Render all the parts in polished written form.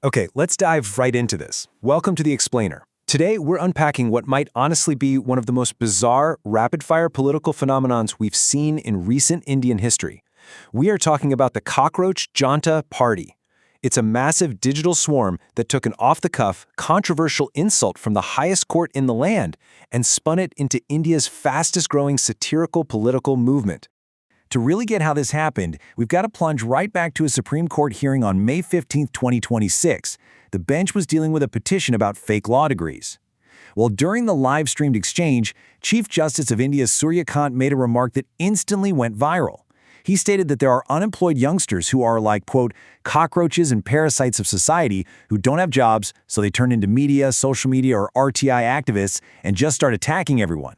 Okay, let's dive right into this. Welcome to The Explainer. Today, we're unpacking what might honestly be one of the most bizarre, rapid-fire political phenomenons we've seen in recent Indian history. We are talking about the Cockroach Janata Party. It's a massive digital swarm that took an off-the-cuff, controversial insult from the highest court in the land and spun it into India's fastest-growing satirical political movement. To really get how this happened, we've got to plunge right back to a Supreme Court hearing on May 15, 2026. The bench was dealing with a petition about fake law degrees. Well, during the live-streamed exchange, Chief Justice of India's Surya Kant made a remark that instantly went viral. He stated that there are unemployed youngsters who are like, quote, cockroaches and parasites of society who don't have jobs, so they turn into media, social media, or RTI activists and just start attacking everyone.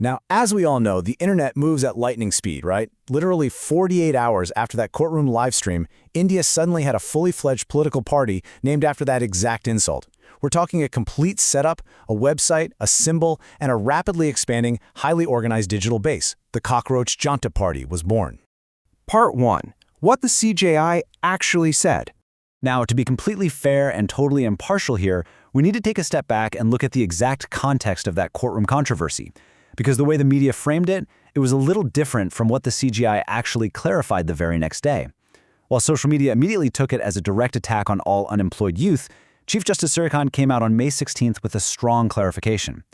Now, as we all know, the internet moves at lightning speed, right? Literally 48 hours after that courtroom livestream, India suddenly had a fully fledged political party named after that exact insult. We're talking a complete setup, a website, a symbol, and a rapidly expanding, highly organized digital base. The Cockroach Janata Party was born. Part 1. What the CJI actually said. Now, to be completely fair and totally impartial here, we need to take a step back and look at the exact context of that courtroom controversy. Because the way the media framed it, it was a little different from what the CJI actually clarified the very next day. While social media immediately took it as a direct attack on all unemployed youth, Chief Justice Surya Kant came out on May 16th with a strong clarification.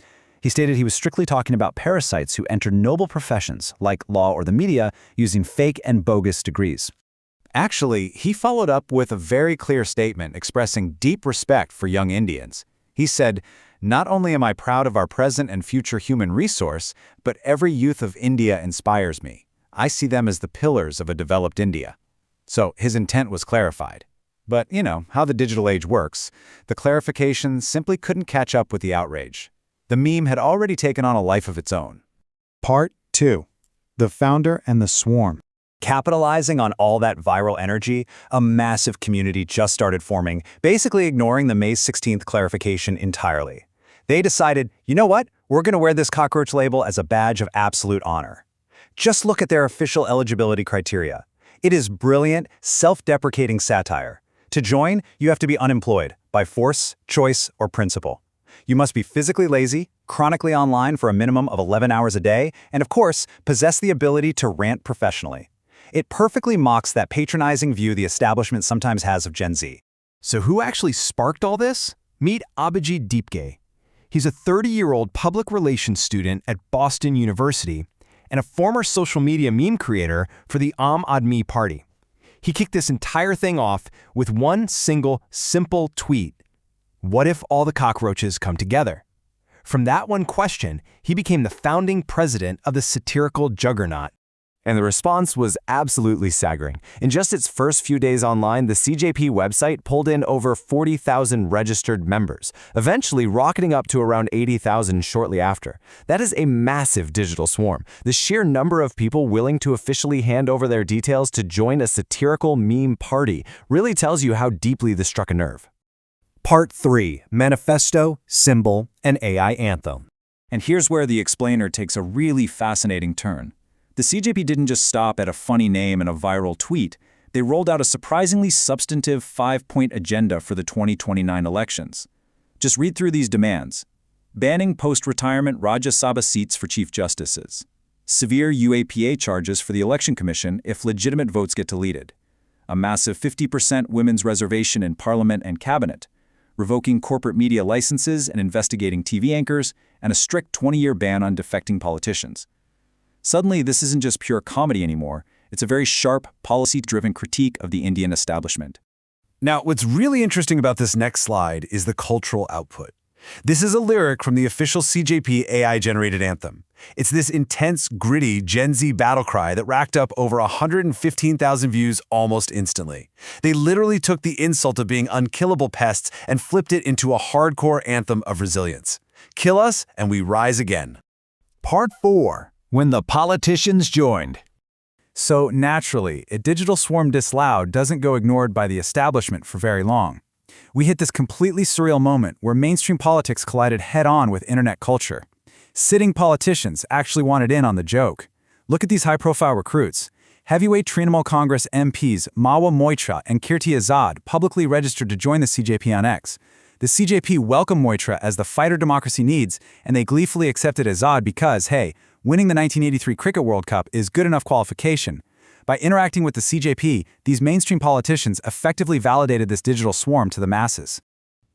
He stated he was strictly talking about parasites who entered noble professions, like law or the media, using fake and bogus degrees. Actually, he followed up with a very clear statement expressing deep respect for young Indians. He said, "Not only am I proud of our present and future human resource, but every youth of India inspires me. I see them as the pillars of a developed India." So his intent was clarified. But, you know, how the digital age works, the clarification simply couldn't catch up with the outrage. The meme had already taken on a life of its own. Part 2. The Founder and the Swarm. Capitalizing on all that viral energy, a massive community just started forming, basically ignoring the May 16th clarification entirely. They decided, you know what, we're going to wear this cockroach label as a badge of absolute honor. Just look at their official eligibility criteria. It is brilliant, self-deprecating satire. To join, you have to be unemployed, by force, choice, or principle. You must be physically lazy, chronically online for a minimum of 11 hours a day, and of course, possess the ability to rant professionally. It perfectly mocks that patronizing view the establishment sometimes has of Gen Z. So who actually sparked all this? Meet Abhijeet Dipke. He's a 30-year-old public relations student at Boston University and a former social media meme creator for the Aam Party. He kicked this entire thing off with one single, simple tweet. What if all the cockroaches come together? From that one question, he became the founding president of the satirical juggernaut. And the response was absolutely staggering. In just its first few days online, the CJP website pulled in over 40,000 registered members, eventually rocketing up to around 80,000 shortly after. That is a massive digital swarm. The sheer number of people willing to officially hand over their details to join a satirical meme party really tells you how deeply this struck a nerve. Part 3. Manifesto, Symbol, and AI Anthem. And here's where the explainer takes a really fascinating turn. The CJP didn't just stop at a funny name and a viral tweet. They rolled out a surprisingly substantive 5-point agenda for the 2029 elections. Just read through these demands. Banning post-retirement Rajya Sabha seats for chief justices. Severe UAPA charges for the Election Commission if legitimate votes get deleted. A massive 50% women's reservation in Parliament and Cabinet. Revoking corporate media licenses and investigating TV anchors, and a strict 20-year ban on defecting politicians. Suddenly, this isn't just pure comedy anymore. It's a very sharp, policy-driven critique of the Indian establishment. Now, what's really interesting about this next slide is the cultural output. This is a lyric from the official CJP AI-generated anthem. It's this intense, gritty Gen Z battle cry that racked up over 115,000 views almost instantly. They literally took the insult of being unkillable pests and flipped it into a hardcore anthem of resilience. Kill us, and we rise again. Part 4. When the politicians joined. So naturally, a digital swarm this loud doesn't go ignored by the establishment for very long. We hit this completely surreal moment where mainstream politics collided head-on with internet culture. Sitting politicians actually wanted in on the joke. Look at these high-profile recruits. Heavyweight Trinamool Congress MPs Mawa Moitra and Kirti Azad publicly registered to join the CJP on X. The CJP welcomed Moitra as the fighter democracy needs, and they gleefully accepted Azad because, hey, winning the 1983 Cricket World Cup is good enough qualification. By interacting with the CJP, these mainstream politicians effectively validated this digital swarm to the masses.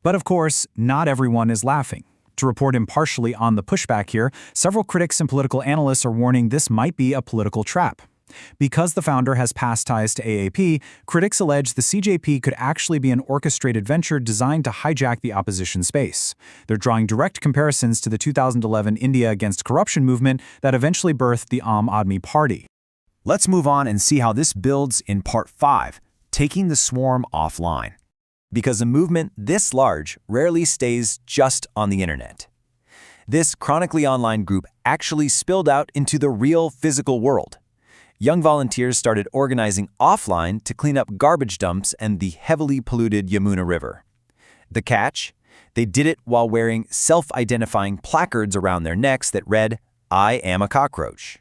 But of course, not everyone is laughing. To report impartially on the pushback here, several critics and political analysts are warning this might be a political trap. Because the founder has past ties to AAP, critics allege the CJP could actually be an orchestrated venture designed to hijack the opposition space. They're drawing direct comparisons to the 2011 India Against Corruption movement that eventually birthed the Aam Aadmi Party. Let's move on and see how this builds in Part 5, Taking the Swarm Offline. Because a movement this large rarely stays just on the internet. This chronically online group actually spilled out into the real physical world. Young volunteers started organizing offline to clean up garbage dumps and the heavily polluted Yamuna River. The catch? They did it while wearing self-identifying placards around their necks that read, "I am a cockroach."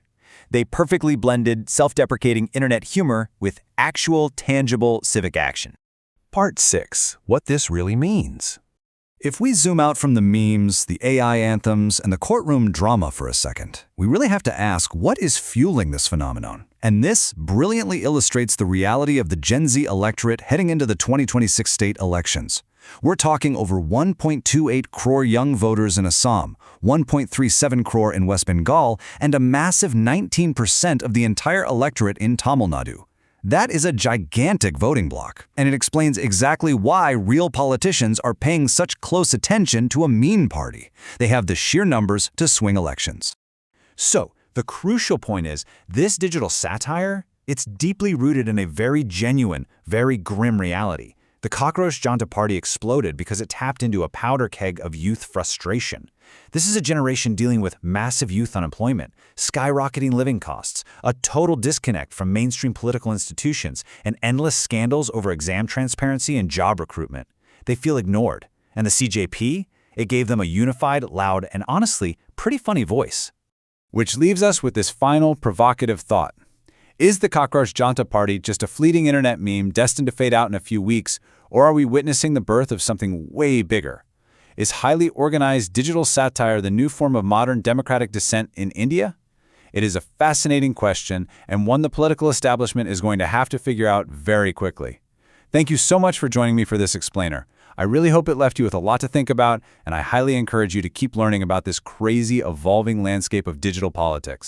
They perfectly blended self-deprecating internet humor with actual, tangible civic action. Part 6. What this really means. If we zoom out from the memes, the AI anthems, and the courtroom drama for a second, we really have to ask what is fueling this phenomenon. And this brilliantly illustrates the reality of the Gen Z electorate heading into the 2026 state elections. We're talking over 1.28 crore young voters in Assam, 1.37 crore in West Bengal, and a massive 19% of the entire electorate in Tamil Nadu. That is a gigantic voting bloc, and it explains exactly why real politicians are paying such close attention to a meme party. They have the sheer numbers to swing elections. So, the crucial point is, this digital satire, it's deeply rooted in a very genuine, very grim reality. The Cockroach Janata Party exploded because it tapped into a powder keg of youth frustration. This is a generation dealing with massive youth unemployment, skyrocketing living costs, a total disconnect from mainstream political institutions, and endless scandals over exam transparency and job recruitment. They feel ignored. And the CJP? It gave them a unified, loud, and honestly, pretty funny voice. Which leaves us with this final provocative thought. Is the Cockroach Janata Party just a fleeting internet meme destined to fade out in a few weeks, or are we witnessing the birth of something way bigger? Is highly organized digital satire the new form of modern democratic dissent in India? It is a fascinating question, and one the political establishment is going to have to figure out very quickly. Thank you so much for joining me for this explainer. I really hope it left you with a lot to think about, and I highly encourage you to keep learning about this crazy, evolving landscape of digital politics.